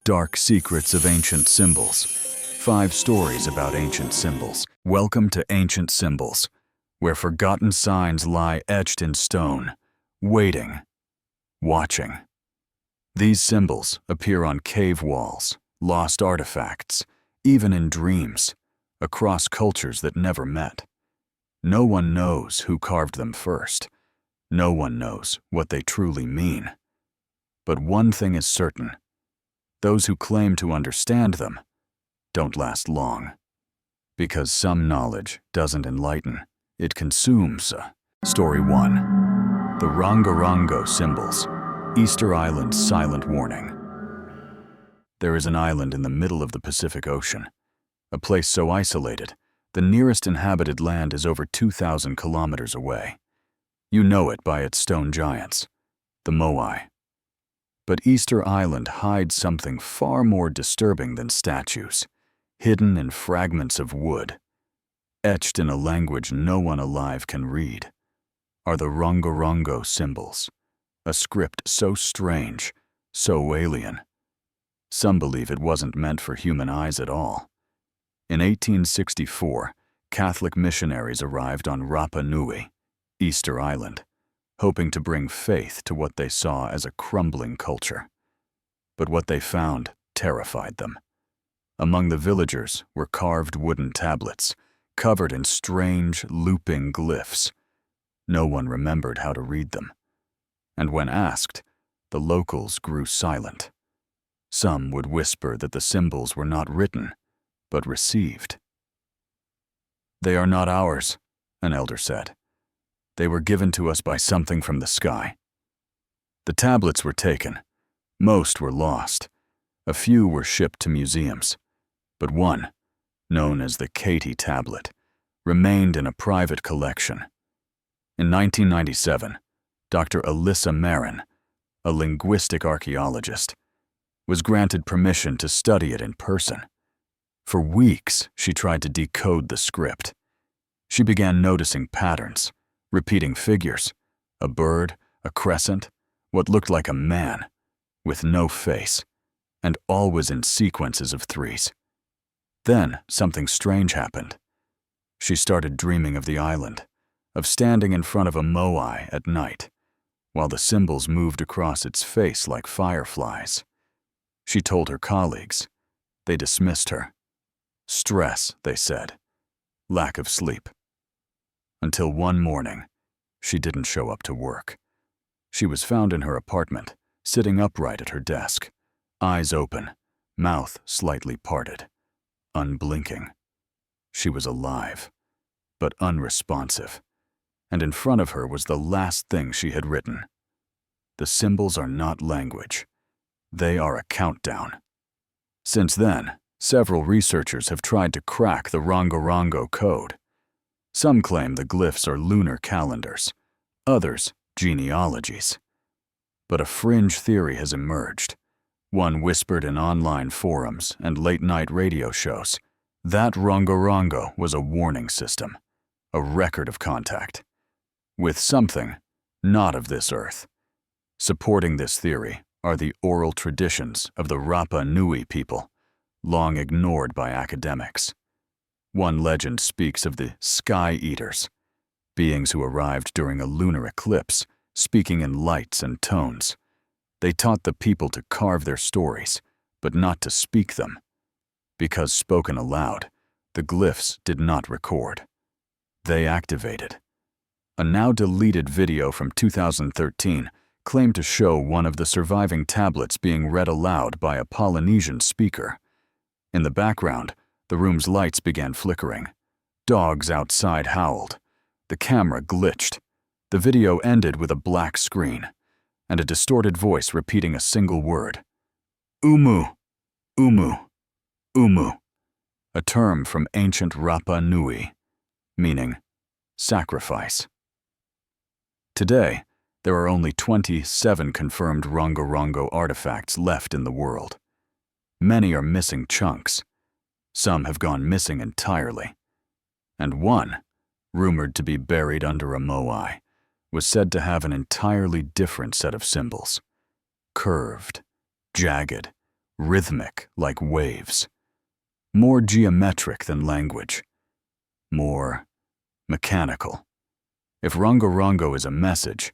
Dark Secrets of Ancient Symbols. 5 stories about ancient symbols. Welcome to Ancient Symbols, where forgotten signs lie etched in stone, waiting, watching. These symbols appear on cave walls, lost artifacts, even in dreams, across cultures that never met. No one knows who carved them first. No one knows what they truly mean. But one thing is certain. Those who claim to understand them don't last long. Because some knowledge doesn't enlighten, it consumes. Story 1. The Rongorongo Symbols. Easter Island's Silent Warning. There is an island in the middle of the Pacific Ocean, a place so isolated, the nearest inhabited land is over 2,000 kilometers away. You know it by its stone giants, the moai. But Easter Island hides something far more disturbing than statues, hidden in fragments of wood. Etched in a language no one alive can read are the Rongorongo symbols, a script so strange, so alien. Some believe it wasn't meant for human eyes at all. In 1864, Catholic missionaries arrived on Rapa Nui, Easter Island, hoping to bring faith to what they saw as a crumbling culture. But what they found terrified them. Among the villagers were carved wooden tablets, covered in strange, looping glyphs. No one remembered how to read them. And when asked, the locals grew silent. Some would whisper that the symbols were not written, but received. "They are not ours," an elder said. "They were given to us by something from the sky." The tablets were taken. Most were lost. A few were shipped to museums. But one, known as the Katie tablet, remained in a private collection. In 1997, Dr. Alyssa Marin, a linguistic archaeologist, was granted permission to study it in person. For weeks, she tried to decode the script. She began noticing patterns, repeating figures, a bird, a crescent, what looked like a man, with no face, and always in sequences of 3s. Then something strange happened. She started dreaming of the island, of standing in front of a moai at night, while the symbols moved across its face like fireflies. She told her colleagues. They dismissed her. Stress, they said. Lack of sleep. Until one morning, she didn't show up to work. She was found in her apartment, sitting upright at her desk, eyes open, mouth slightly parted, unblinking. She was alive, but unresponsive, and in front of her was the last thing she had written. The symbols are not language. They are a countdown. Since then, several researchers have tried to crack the Rongorongo code. Some claim the glyphs are lunar calendars, others genealogies. But a fringe theory has emerged, one whispered in online forums and late-night radio shows. That Rongorongo was a warning system, a record of contact, with something not of this earth. Supporting this theory are the oral traditions of the Rapa Nui people, long ignored by academics. One legend speaks of the Sky Eaters, beings who arrived during a lunar eclipse, speaking in lights and tones. They taught the people to carve their stories, but not to speak them. Because spoken aloud, the glyphs did not record. They activated. A now-deleted video from 2013 claimed to show one of the surviving tablets being read aloud by a Polynesian speaker. In the background, the room's lights began flickering. Dogs outside howled. The camera glitched. The video ended with a black screen, and a distorted voice repeating a single word. Umu, umu, umu, a term from ancient Rapa Nui, meaning sacrifice. Today, there are only 27 confirmed Rongorongo artifacts left in the world. Many are missing chunks. Some have gone missing entirely. And one, rumored to be buried under a moai, was said to have an entirely different set of symbols. Curved, jagged, rhythmic like waves, more geometric than language, more mechanical. If Rongorongo is a message,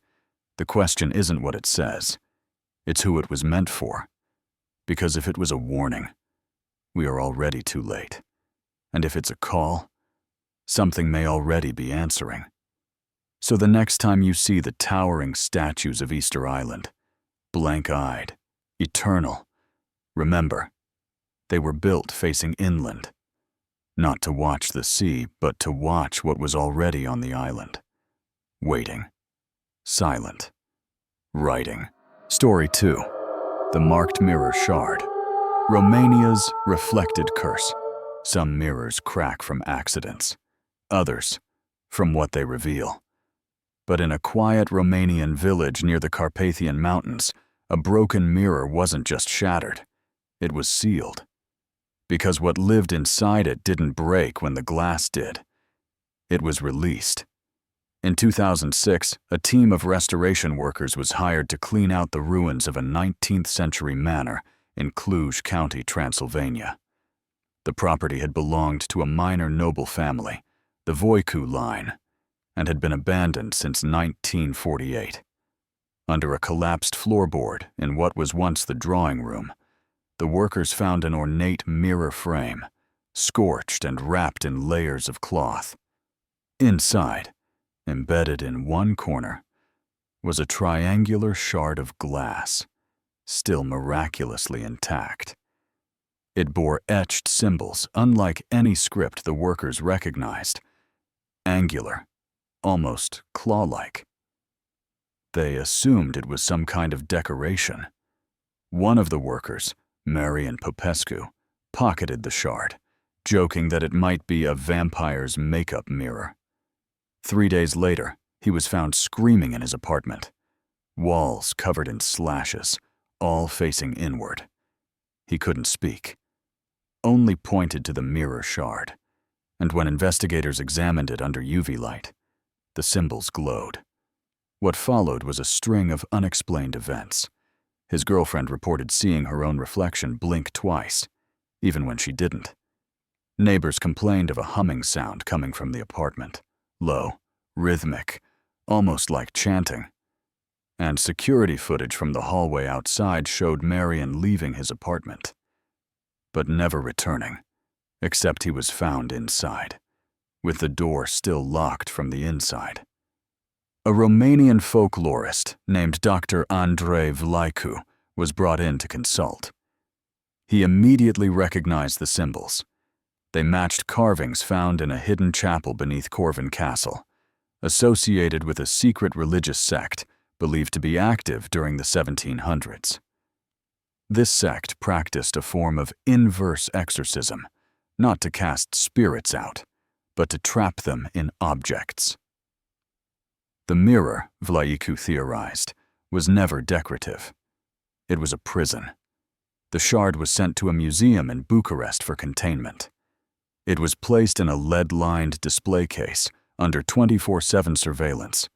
the question isn't what it says, it's who it was meant for. Because if it was a warning, we are already too late. And if it's a call, something may already be answering. So the next time you see the towering statues of Easter Island, blank-eyed, eternal, remember, they were built facing inland, not to watch the sea, but to watch what was already on the island. Waiting, silent, writing. Story 2. The Marked Mirror Shard. Romania's reflected curse. Some mirrors crack from accidents, others from what they reveal. But in a quiet Romanian village near the Carpathian Mountains, a broken mirror wasn't just shattered, it was sealed. Because what lived inside it didn't break when the glass did. It was released. In 2006, a team of restoration workers was hired to clean out the ruins of a 19th-century manor in Cluj County, Transylvania. The property had belonged to a minor noble family, the Voicu line, and had been abandoned since 1948. Under a collapsed floorboard in what was once the drawing room, the workers found an ornate mirror frame, scorched and wrapped in layers of cloth. Inside, embedded in one corner, was a triangular shard of glass, still miraculously intact. It bore etched symbols unlike any script the workers recognized, angular, almost claw-like. They assumed it was some kind of decoration. One of the workers, Marian Popescu, pocketed the shard, joking that it might be a vampire's makeup mirror. 3 days later, he was found screaming in his apartment, walls covered in slashes, all facing inward. He couldn't speak, only pointed to the mirror shard, and when investigators examined it under UV light, the symbols glowed. What followed was a string of unexplained events. His girlfriend reported seeing her own reflection blink twice, even when she didn't. Neighbors complained of a humming sound coming from the apartment, low, rhythmic, almost like chanting. And security footage from the hallway outside showed Marian leaving his apartment, but never returning, except he was found inside, with the door still locked from the inside. A Romanian folklorist named Dr. Andrei Vlaicu was brought in to consult. He immediately recognized the symbols. They matched carvings found in a hidden chapel beneath Corvin Castle, associated with a secret religious sect believed to be active during the 1700s. This sect practiced a form of inverse exorcism, not to cast spirits out, but to trap them in objects. The mirror, Vlaicu theorized, was never decorative. It was a prison. The shard was sent to a museum in Bucharest for containment. It was placed in a lead-lined display case under 24/7 surveillance.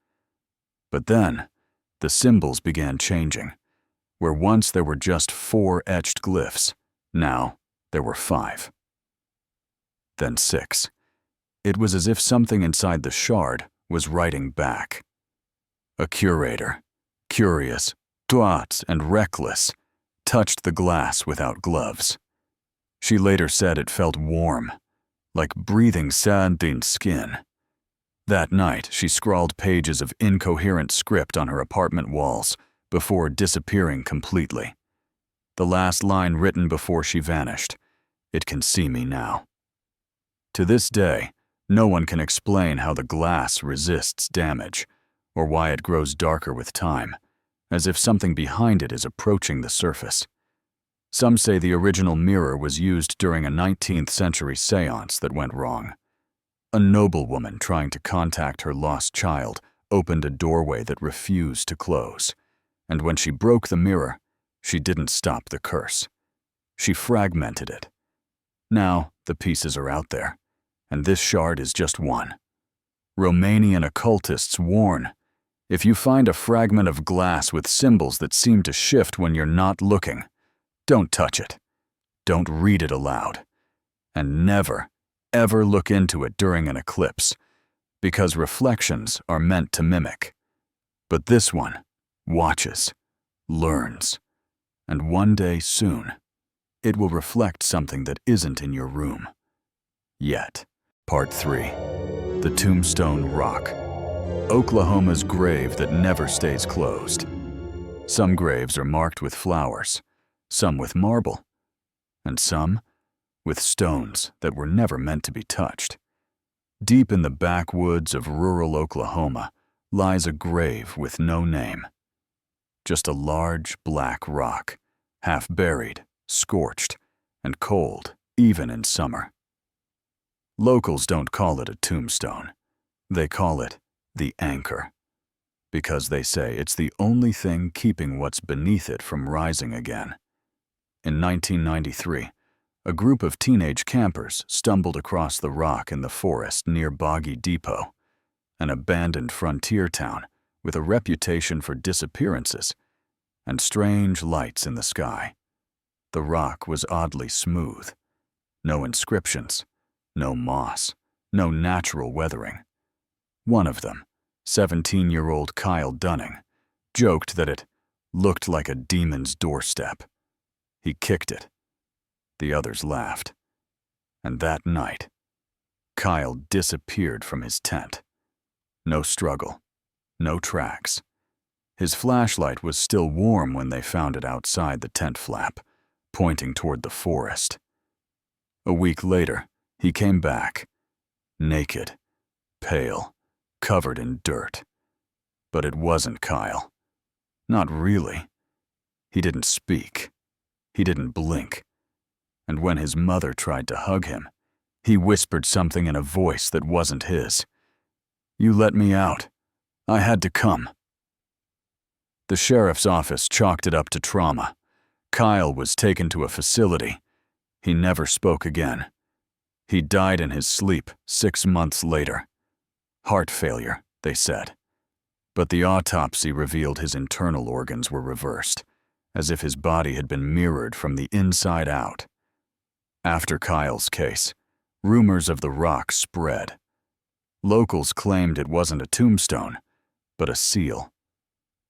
But then, the symbols began changing. Where once there were just 4 etched glyphs, now there were 5. Then 6. It was as if something inside the shard was writing back. A curator, curious, droit, and reckless, touched the glass without gloves. She later said it felt warm, like breathing sardine skin. That night, she scrawled pages of incoherent script on her apartment walls before disappearing completely. The last line written before she vanished, "It can see me now." To this day, no one can explain how the glass resists damage, or why it grows darker with time, as if something behind it is approaching the surface. Some say the original mirror was used during a 19th century seance that went wrong. A noblewoman trying to contact her lost child opened a doorway that refused to close, and when she broke the mirror, she didn't stop the curse. She fragmented it. Now, the pieces are out there, and this shard is just one. Romanian occultists warn, if you find a fragment of glass with symbols that seem to shift when you're not looking, Don't touch it. Don't read it aloud. And never, ever look into it during an eclipse, because reflections are meant to mimic. But this one watches, learns, and one day soon, it will reflect something that isn't in your room. Yet. Part 3. The Tombstone Rock. Oklahoma's grave that never stays closed. Some graves are marked with flowers, some with marble, and some with stones that were never meant to be touched. Deep in the backwoods of rural Oklahoma lies a grave with no name. Just a large black rock, half buried, scorched, and cold even in summer. Locals don't call it a tombstone. They call it the anchor, because they say it's the only thing keeping what's beneath it from rising again. In 1993, a group of teenage campers stumbled across the rock in the forest near Boggy Depot, an abandoned frontier town with a reputation for disappearances and strange lights in the sky. The rock was oddly smooth. No inscriptions, no moss, no natural weathering. One of them, 17-year-old Kyle Dunning, joked that it looked like a demon's doorstep. He kicked it. The others laughed. And that night, Kyle disappeared from his tent. No struggle, no tracks. His flashlight was still warm when they found it outside the tent flap, pointing toward the forest. A week later, he came back, naked, pale, covered in dirt. But it wasn't Kyle. Not really. He didn't speak. He didn't blink. And when his mother tried to hug him, he whispered something in a voice that wasn't his. "You let me out. I had to come." The sheriff's office chalked it up to trauma. Kyle was taken to a facility. He never spoke again. He died in his sleep 6 months later. Heart failure, they said. But the autopsy revealed his internal organs were reversed, as if his body had been mirrored from the inside out. After Kyle's case, rumors of the rock spread. Locals claimed it wasn't a tombstone, but a seal,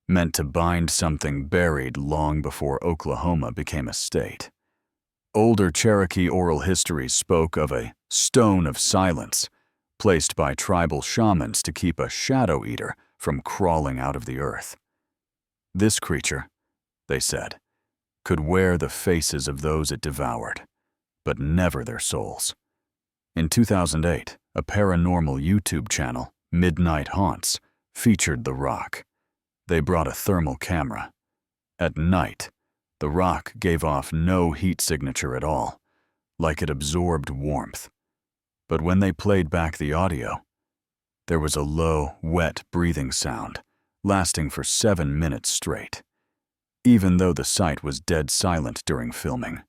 meant to bind something buried long before Oklahoma became a state. Older Cherokee oral histories spoke of a stone of silence, placed by tribal shamans to keep a shadow eater from crawling out of the earth. This creature, they said, could wear the faces of those it devoured, but never their souls. In 2008, a paranormal YouTube channel, Midnight Haunts, featured the rock. They brought a thermal camera. At night, the rock gave off no heat signature at all, like it absorbed warmth. But when they played back the audio, there was a low, wet breathing sound, lasting for 7 minutes straight, even though the site was dead silent during filming.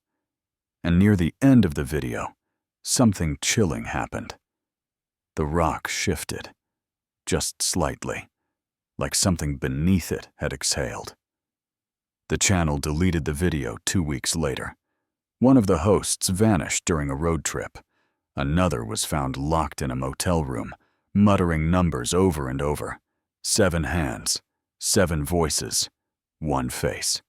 And near the end of the video, something chilling happened. The rock shifted, just slightly, like something beneath it had exhaled. The channel deleted the video 2 weeks later. One of the hosts vanished during a road trip. Another was found locked in a motel room, muttering numbers over and over. 7 hands, 7 voices, 1 face.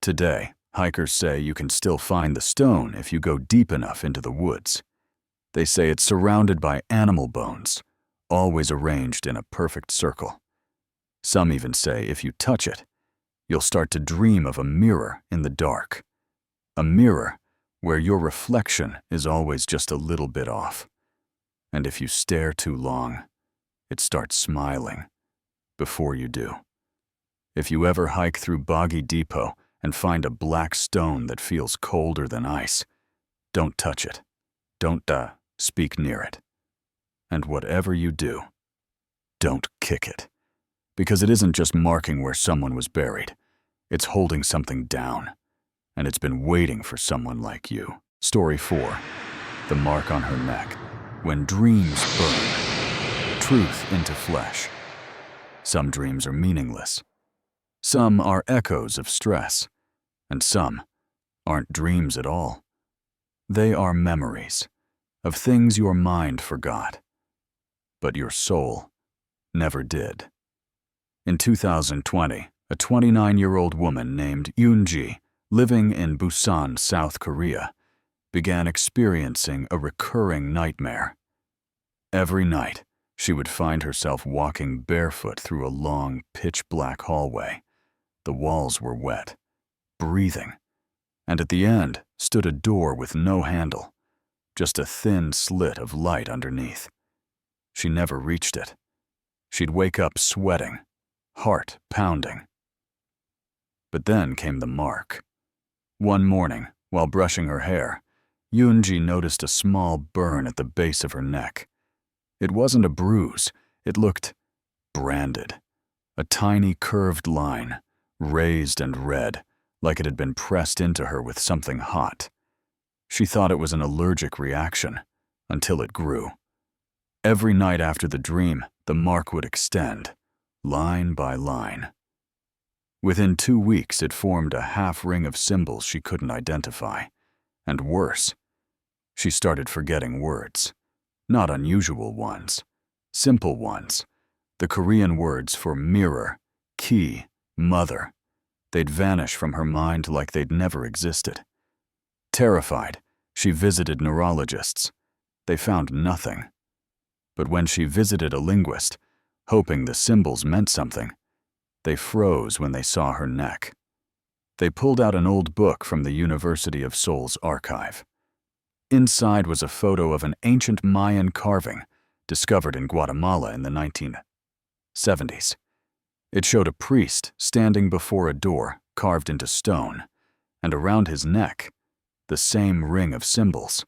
Today, hikers say you can still find the stone if you go deep enough into the woods. They say it's surrounded by animal bones, always arranged in a perfect circle. Some even say if you touch it, you'll start to dream of a mirror in the dark. A mirror where your reflection is always just a little bit off. And if you stare too long, it starts smiling before you do. If you ever hike through Boggy Depot and find a black stone that feels colder than ice, don't touch it. Don't speak near it. And whatever you do, don't kick it. Because it isn't just marking where someone was buried. It's holding something down. And it's been waiting for someone like you. Story 4. The mark on her neck. When dreams burn. Truth into flesh. Some dreams are meaningless. Some are echoes of stress. And some aren't dreams at all. They are memories of things your mind forgot, but your soul never did. In 2020, a 29-year-old woman named Yoonji, living in Busan, South Korea, began experiencing a recurring nightmare. Every night, she would find herself walking barefoot through a long, pitch-black hallway. The walls were wet, breathing, and at the end stood a door with no handle, just a thin slit of light underneath. She never reached it. She'd wake up sweating, heart pounding. But then came the mark. One morning, while brushing her hair, Yoonji noticed a small burn at the base of her neck. It wasn't a bruise, it looked branded. A tiny curved line, raised and red, like it had been pressed into her with something hot. She thought it was an allergic reaction, until it grew. Every night after the dream, the mark would extend, line by line. Within 2 weeks, it formed a half ring of symbols she couldn't identify. And worse, she started forgetting words. Not unusual ones, simple ones. The Korean words for mirror, key, mother. They'd vanish from her mind like they'd never existed. Terrified, she visited neurologists. They found nothing. But when she visited a linguist, hoping the symbols meant something, they froze when they saw her neck. They pulled out an old book from the University of Seoul's archive. Inside was a photo of an ancient Mayan carving discovered in Guatemala in the 1970s. It showed a priest standing before a door carved into stone, and around his neck, the same ring of symbols.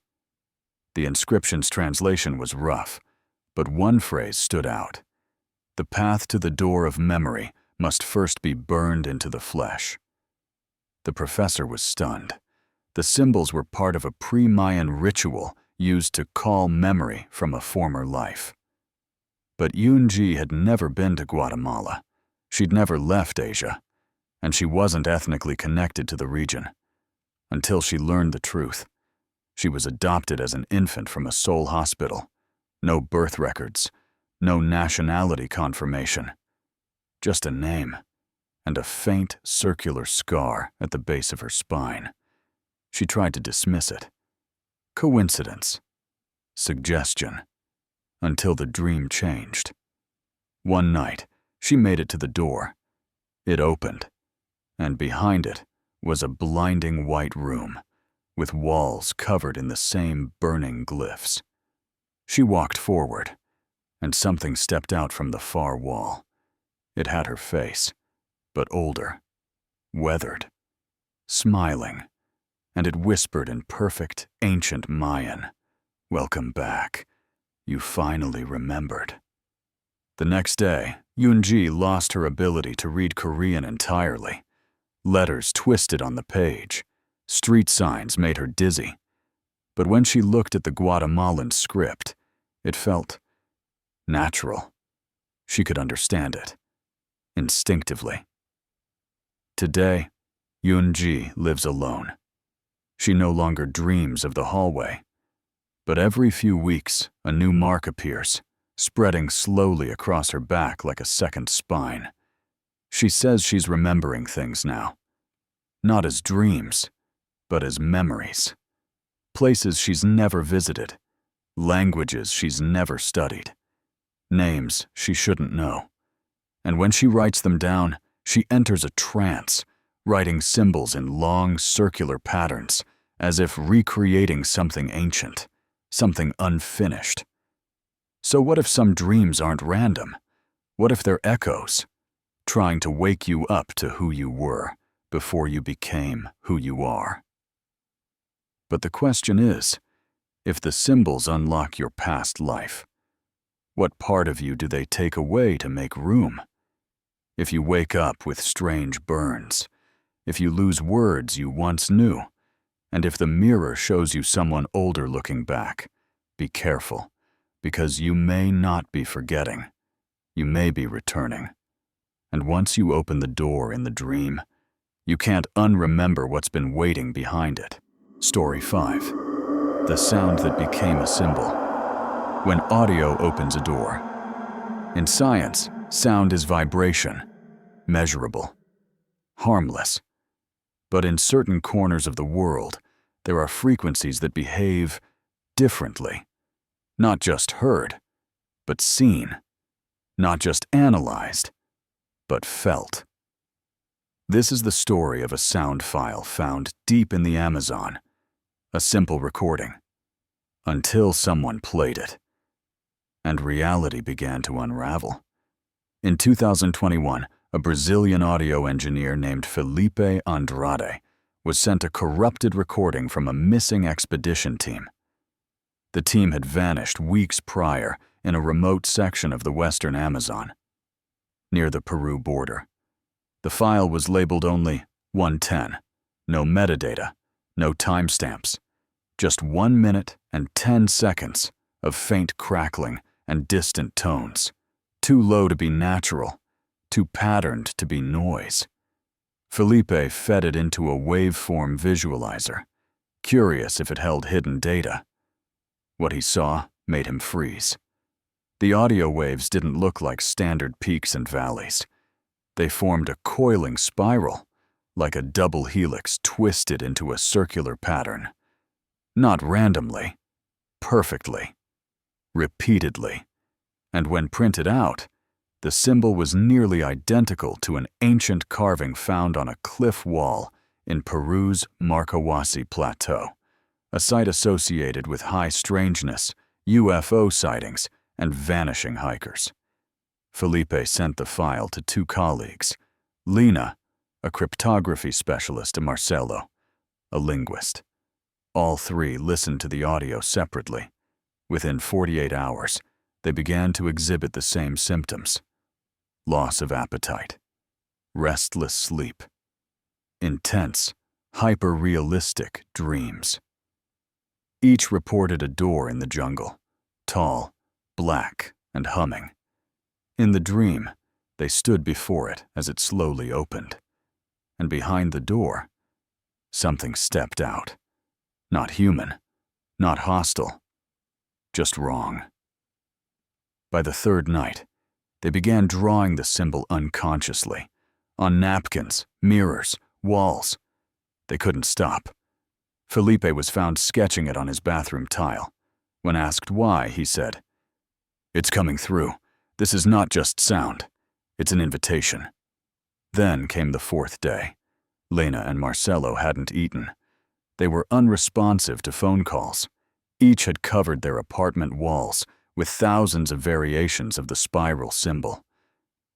The inscription's translation was rough, but one phrase stood out. The path to the door of memory must first be burned into the flesh. The professor was stunned. The symbols were part of a pre-Mayan ritual used to call memory from a former life. But Yoonji had never been to Guatemala. She'd never left Asia, and she wasn't ethnically connected to the region. Until she learned the truth. She was adopted as an infant from a Seoul hospital. No birth records, no nationality confirmation. Just a name, and a faint circular scar at the base of her spine. She tried to dismiss it. Coincidence. Suggestion. Until the dream changed. One night, she made it to the door. It opened, and behind it was a blinding white room, with walls covered in the same burning glyphs. She walked forward, and something stepped out from the far wall. It had her face, but older, weathered, smiling, and it whispered in perfect, ancient Mayan, "Welcome back. You finally remembered." The next day, Yoonji lost her ability to read Korean entirely. Letters twisted on the page. Street signs made her dizzy. But when she looked at the Guatemalan script, it felt natural. She could understand it, instinctively. Today, Yoonji lives alone. She no longer dreams of the hallway. But every few weeks, a new mark appears, spreading slowly across her back like a second spine. She says she's remembering things now. Not as dreams, but as memories. Places she's never visited, languages she's never studied, names she shouldn't know. And when she writes them down, she enters a trance, writing symbols in long, circular patterns, as if recreating something ancient, something unfinished. So what if some dreams aren't random? What if they're echoes, trying to wake you up to who you were before you became who you are? But the question is, if the symbols unlock your past life, what part of you do they take away to make room? If you wake up with strange burns, if you lose words you once knew, and if the mirror shows you someone older looking back, be careful, because you may not be forgetting. You may be returning. And once you open the door in the dream, You can't unremember what's been waiting behind it. Story 5. The sound that became a symbol. When audio opens a door. In science, sound is vibration, measurable, harmless. But in certain corners of the world, there are frequencies that behave differently. Not just heard, but seen. Not just analyzed, but felt. This is the story of a sound file found deep in the Amazon. A simple recording. Until someone played it. And reality began to unravel. In 2021, a Brazilian audio engineer named Felipe Andrade was sent a corrupted recording from a missing expedition team. The team had vanished weeks prior in a remote section of the western Amazon, near the Peru border. The file was labeled only 110, no metadata, no timestamps, just 1 minute and 10 seconds of faint crackling and distant tones, too low to be natural, too patterned to be noise. Felipe fed it into a waveform visualizer, curious if it held hidden data. What he saw made him freeze. The audio waves didn't look like standard peaks and valleys. They formed a coiling spiral, like a double helix twisted into a circular pattern. Not randomly, perfectly, repeatedly. And when printed out, the symbol was nearly identical to an ancient carving found on a cliff wall in Peru's Marcahuasi Plateau, a site associated with high strangeness, UFO sightings, and vanishing hikers. Felipe sent the file to 2 colleagues, Lena, a cryptography specialist, and Marcelo, a linguist. All 3 listened to the audio separately. Within 48 hours, they began to exhibit the same symptoms: loss of appetite, restless sleep, intense, hyper-realistic dreams. Each reported a door in the jungle, tall, black, and humming. In the dream, they stood before it as it slowly opened. And behind the door, something stepped out. Not human, not hostile, just wrong. By the 3rd night, they began drawing the symbol unconsciously, on napkins, mirrors, walls. They couldn't stop. Felipe was found sketching it on his bathroom tile. When asked why, he said, "It's coming through. This is not just sound. It's an invitation." Then came the 4th day. Lena and Marcelo hadn't eaten. They were unresponsive to phone calls. Each had covered their apartment walls with thousands of variations of the spiral symbol.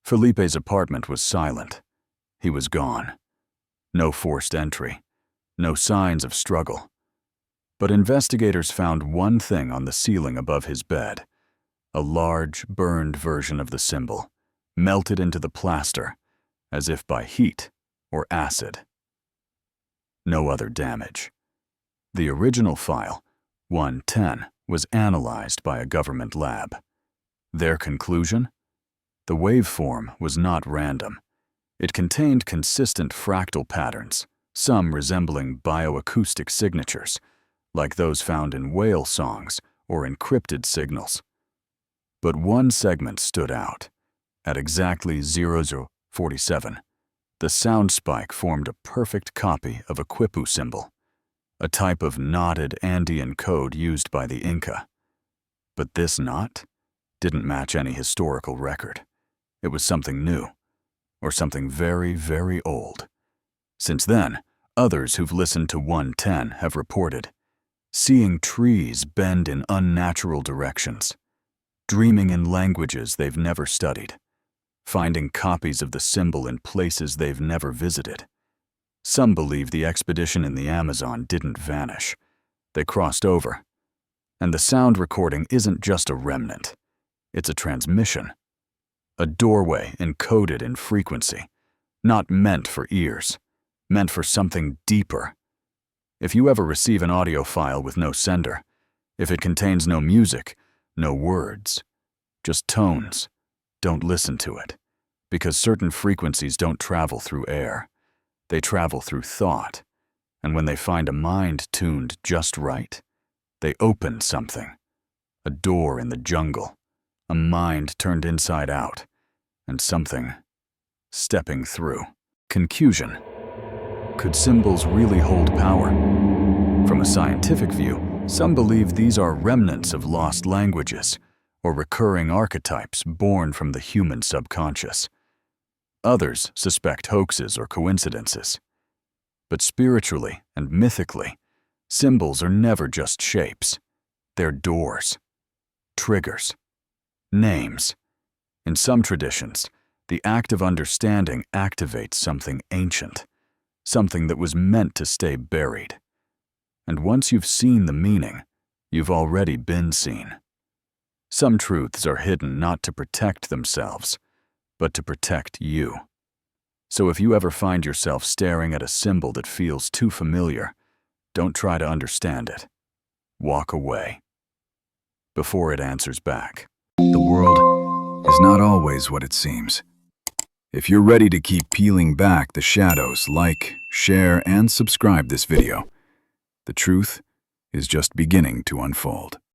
Felipe's apartment was silent. He was gone. No forced entry. No signs of struggle. But investigators found one thing on the ceiling above his bed: a large, burned version of the symbol, melted into the plaster, as if by heat or acid. No other damage. The original file, 110, was analyzed by a government lab. Their conclusion? The waveform was not random. It contained consistent fractal patterns, some resembling bioacoustic signatures, like those found in whale songs or encrypted signals. But one segment stood out. At exactly 0047, the sound spike formed a perfect copy of a quipu symbol, a type of knotted Andean code used by the Inca. But this knot didn't match any historical record. It was something new, or something very, very old. Since then, others who've listened to 110 have reported seeing trees bend in unnatural directions, dreaming in languages they've never studied, finding copies of the symbol in places they've never visited. Some believe the expedition in the Amazon didn't vanish. They crossed over. And the sound recording isn't just a remnant. It's a transmission. A doorway encoded in frequency, not meant for ears, meant for something deeper. If you ever receive an audio file with no sender, if it contains no music, no words, just tones, don't listen to it, because certain frequencies don't travel through air. They travel through thought, and when they find a mind tuned just right, they open something. A door in the jungle, a mind turned inside out, and something stepping through. Conclusion. Could symbols really hold power? From a scientific view, some believe these are remnants of lost languages or recurring archetypes born from the human subconscious. Others suspect hoaxes or coincidences. But spiritually and mythically, symbols are never just shapes. They're doors, triggers, names. In some traditions, the act of understanding activates something ancient, something that was meant to stay buried. And once you've seen the meaning, you've already been seen. Some truths are hidden not to protect themselves, but to protect you. So if you ever find yourself staring at a symbol that feels too familiar, don't try to understand it. Walk away before it answers back. The world is not always what it seems. If you're ready to keep peeling back the shadows, like, share, and subscribe this video. The truth is just beginning to unfold.